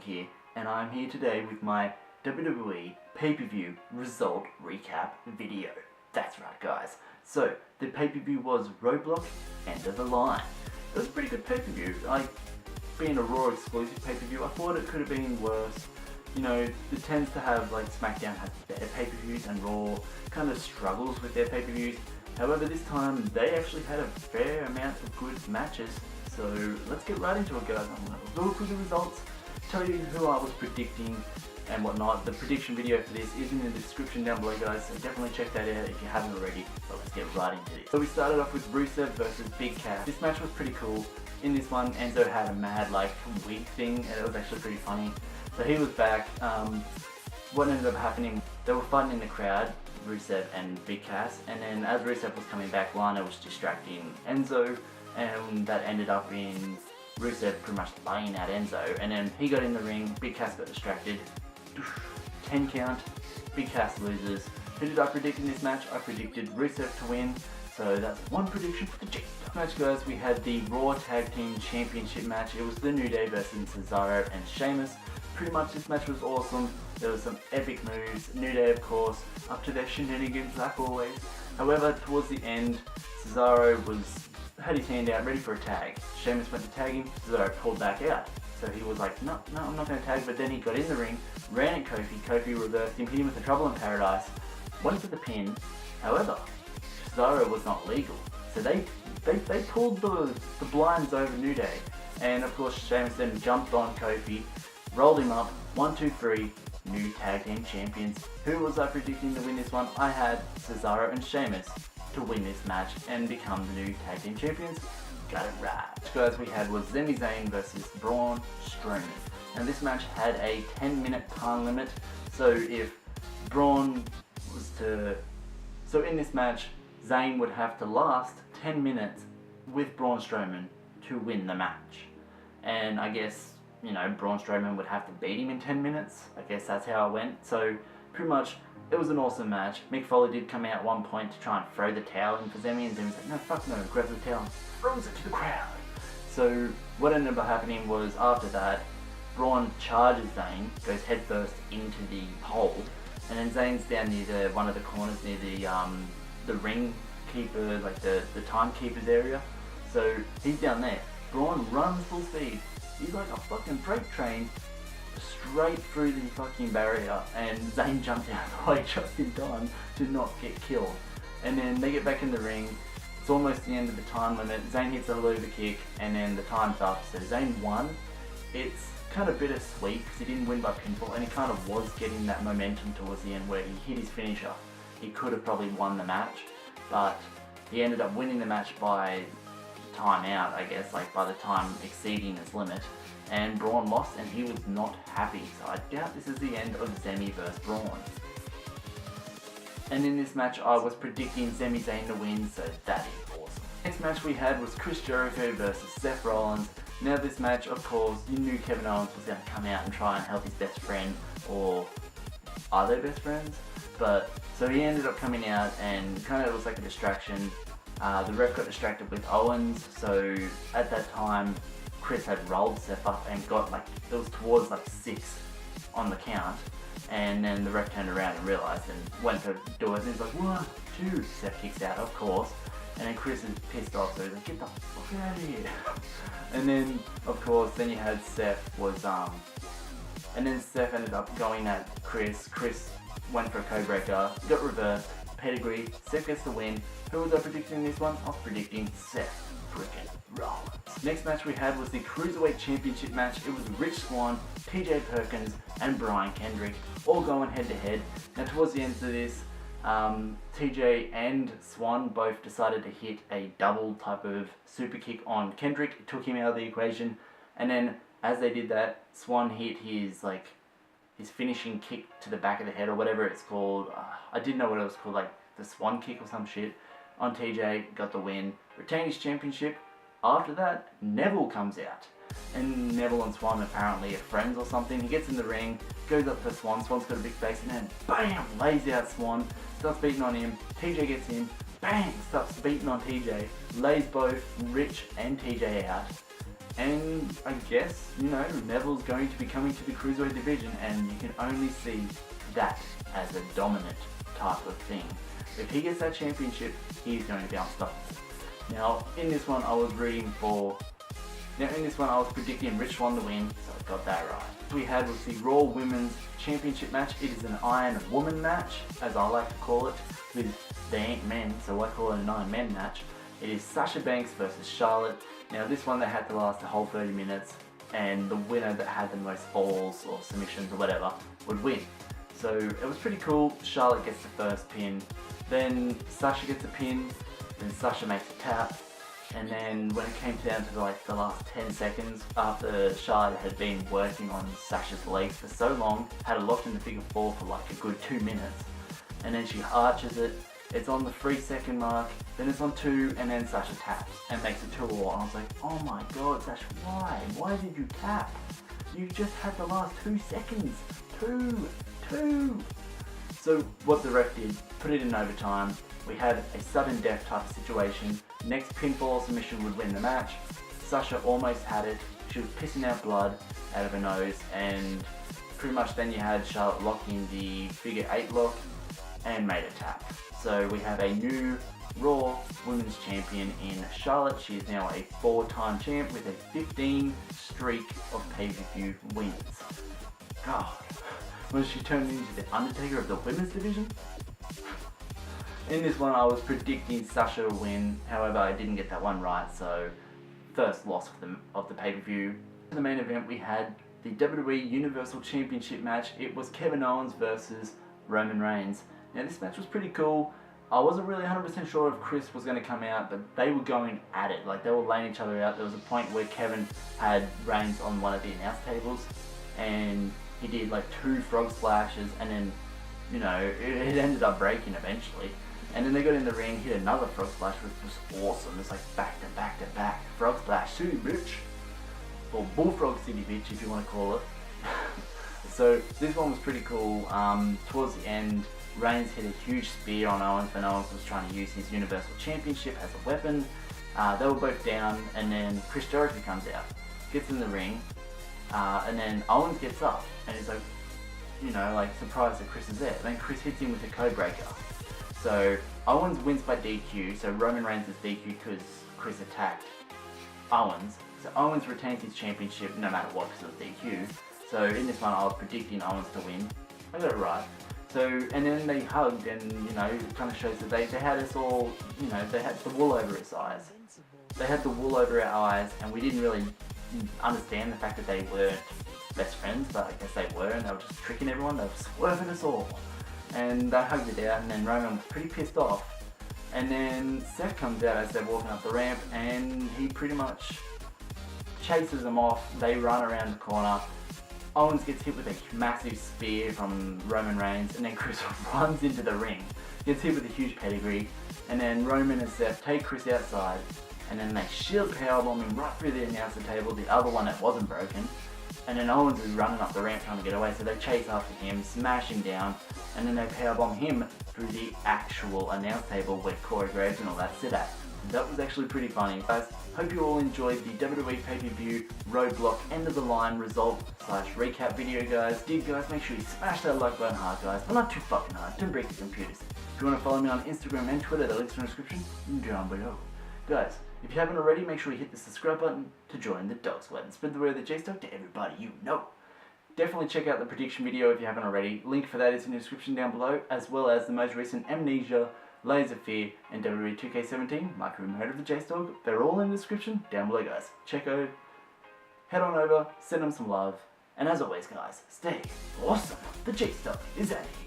here, and I'm here today with my WWE pay-per-view result recap video. That's right, guys. So, the pay-per-view was Roadblock, End of the Line. It was a pretty good pay-per-view. Being a Raw exclusive pay-per-view, I thought it could have been worse. You know, it tends to have, like, SmackDown has better pay-per-views and Raw kind of struggles with their pay-per-views. However, this time, they actually had a fair amount of good matches. So, let's get right into it, guys. I'm going to go through the results, tell you who I was predicting and whatnot. The prediction video for this is in the description down below, guys, so definitely check that out if you haven't already. But let's get right into this. So we started off with Rusev Vs Big Cass. This match was pretty cool. In this one, Enzo had a mad, wig thing, and it was actually pretty funny. So he was back. What ended up happening, they were fighting in the crowd, Rusev and Big Cass, and then as Rusev was coming back, Lana was distracting Enzo, and that ended up in Rusev pretty much laying out Enzo, and then he got in the ring, Big Cass got distracted, 10 count, Big Cass loses. Who did I predict in this match? I predicted Rusev to win, so that's one prediction for the TheJaseDawg. Match, guys, we had the Raw Tag Team Championship match. It was the New Day versus Cesaro and Sheamus. Pretty much this match was awesome. There was some epic moves. New Day, of course, up to their shenanigans like always. However, towards the end, Cesaro had his hand out, ready for a tag. Sheamus went to tag him, Cesaro pulled back out. So he was like, no, I'm not going to tag, but then he got in the ring, ran at Kofi, Kofi reversed him, hit him with the Trouble in Paradise, went for the pin. However, Cesaro was not legal. So they pulled the blinds over New Day. And of course, Sheamus then jumped on Kofi, rolled him up, 1, 2, 3, new tag team champions. Who was I predicting to win this one? I had Cesaro and Sheamus to win this match and become the new tag team champions. Got it right. The guys we had was Zayn versus Braun Strowman. And this match had a 10-minute time limit. So if Braun was to... So in this match, Zayn would have to last 10 minutes with Braun Strowman to win the match. And I guess, you know, Braun Strowman would have to beat him in 10 minutes. I guess that's how it went. So pretty much, it was an awesome match. Mick Foley did come out at one point to try and throw the towel in for Zemi, and Zemi's like, no, fuck no, grabs the towel and throws it to the crowd. So what ended up happening was, after that, Braun charges Zayn, goes headfirst into the pole, and then Zayn's down near one of the corners near the ring keeper, like the timekeeper's area. So he's down there. Braun runs full speed. He's like a fucking freight train straight through the fucking barrier, and Zayn jumped out of the way just in time to not get killed. And then they get back in the ring. It's almost the end of the time limit. Zayn hits a Luva kick, and then the time's up. So Zayn won. It's kind of bittersweet because he didn't win by pinfall, and he kind of was getting that momentum towards the end where he hit his finisher. He could have probably won the match, but he ended up winning the match by time out, I guess, like by the time exceeding his limit. And Braun lost, and he was not happy, so I doubt this is the end of Zemi vs Braun. And in this match, I was predicting Sami Zayn to win, so that is awesome. Next match we had was Chris Jericho versus Seth Rollins. Now this match, of course, you knew Kevin Owens was going to come out and try and help his best friend, or are they best friends? But, so he ended up coming out, and kind of was like a distraction. The ref got distracted with Owens, so at that time, Chris had rolled Seth up and got it was towards 6 on the count, and then the ref turned around and realised and went to do it, and he's like, 1, 2, Seth kicks out, of course, and then Chris is pissed off, so he's like, get the fuck out of here. And then, of course, then you had Seth and then Seth ended up going at Chris. Chris went for a code breaker, got reversed, pedigree, Seth gets the win. Who was I predicting this one? I was predicting Seth freaking Rollins. Next match we had was the Cruiserweight Championship match. It was Rich Swann, TJ Perkins, and Kendrick all going head to head. Now towards the end of this, TJ and Swann both decided to hit a double type of super kick on Kendrick. It took him out of the equation, and then as they did that, Swann hit his finishing kick to the back of the head, or whatever it's called. I didn't know what it was called, like the Swan kick or some shit, on TJ, got the win, retained his championship. After that, Neville comes out, and Neville and Swann apparently are friends or something. He gets in the ring, goes up to Swann, Swann's got a big face, and then BAM! Lays out Swann, starts beating on him, TJ gets him, bang! Starts beating on TJ, lays both Rich and TJ out. And I guess, you know, Neville's going to be coming to the Cruiserweight division, and you can only see that as a dominant type of thing. If he gets that championship, he's going to be unstoppable. Now, in this one I was predicting Rich Swann to win, so I got that right. We had was the Raw Women's Championship match. It is an Iron Woman match, as I like to call it, with they ain't men, so I call it an Iron Men match. It is Sasha Banks versus Charlotte. Now this one they had to last the whole 30 minutes, and the winner that had the most falls or submissions or whatever would win. So it was pretty cool. Charlotte gets the first pin, then Sasha gets a pin, then Sasha makes a tap, and then when it came down to like the last 10 seconds, after Charlotte had been working on Sasha's legs for so long, had it locked in the figure 4 for like a good 2 minutes, and then she arches it. It's on the 3-second mark, then it's on 2, and then Sasha taps and makes it 2-all. And I was like, oh my god, Sasha, why? Why did you tap? You just had the last 2 seconds. 2. So what the ref did, put it in overtime. We had a sudden death type of situation. Next pinfall submission would win the match. Sasha almost had it. She was pissing out blood out of her nose, and pretty much then you had Charlotte locking the figure 8 lock and made a tap. So we have a new Raw Women's Champion in Charlotte. She is now a 4-time champ with a 15 streak of pay-per-view wins. God, was she turned into the Undertaker of the women's division? In this one I was predicting Sasha to win, however I didn't get that one right, so first loss of the pay-per-view. In the main event we had the WWE Universal Championship match. It was Kevin Owens versus Roman Reigns. Now this match was pretty cool. I wasn't really 100% sure if Chris was going to come out, but they were going at it. Like, they were laying each other out. There was a point where Kevin had Reigns on one of the announce tables, and he did like 2 frog splashes, and then, you know, it ended up breaking eventually. And then they got in the ring, hit another frog splash, which was awesome. It's like back to back to back. Frog splash city, bitch. Or bullfrog city, bitch, if you want to call it. So this one was pretty cool. Towards the end, Reigns hit a huge spear on Owens when Owens was trying to use his Universal Championship as a weapon. They were both down, and then Chris Jericho comes out, gets in the ring, and then Owens gets up, and he's like, you know, like surprised that Chris is there. And then Chris hits him with a code breaker. So Owens wins by DQ, so Roman Reigns is DQ because Chris attacked Owens. So Owens retains his championship no matter what because it was DQ. So in this one I was predicting Owens to win. I got it right. So, and then they hugged, and, you know, it kind of shows that they had us all, you know, they had the wool over its eyes. They had the wool over our eyes, and we didn't really understand the fact that they weren't best friends, but I guess they were, and they were just tricking everyone. They were swerving us all. And they hugged it out, and then Roman was pretty pissed off. And then Seth comes out as they're walking up the ramp, and he pretty much chases them off. They run around the corner. Owens gets hit with a massive spear from Roman Reigns, and then Chris runs into the ring. Gets hit with a huge pedigree, and then Roman and Seth take Chris outside, and then they shield powerbomb him right through the announcer table, the other one that wasn't broken. And then Owens is running up the ramp trying to get away, so they chase after him, smash him down, and then they powerbomb him through the actual announce table where Corey Graves and all that sit at. That was actually pretty funny. Guys, hope you all enjoyed the WWE pay-per-view Roadblock end of the line result / recap video, guys. Did guys, make sure you smash that like button hard, guys, but not too fucking hard. Don't break your computers. If you want to follow me on Instagram and Twitter, the links are in the description down below. Guys, if you haven't already, make sure you hit the subscribe button to join the dog squad and spread the word of the JaseDawg to everybody you know. Definitely check out the prediction video if you haven't already. Link for that is in the description down below, as well as the most recent Amnesia, Layers of Fear, and WWE 2K17 micro mode of the JaseDawg. They're all in the description down below, guys. Check out, head on over, send them some love, and as always, guys, stay awesome. The JaseDawg is out of here.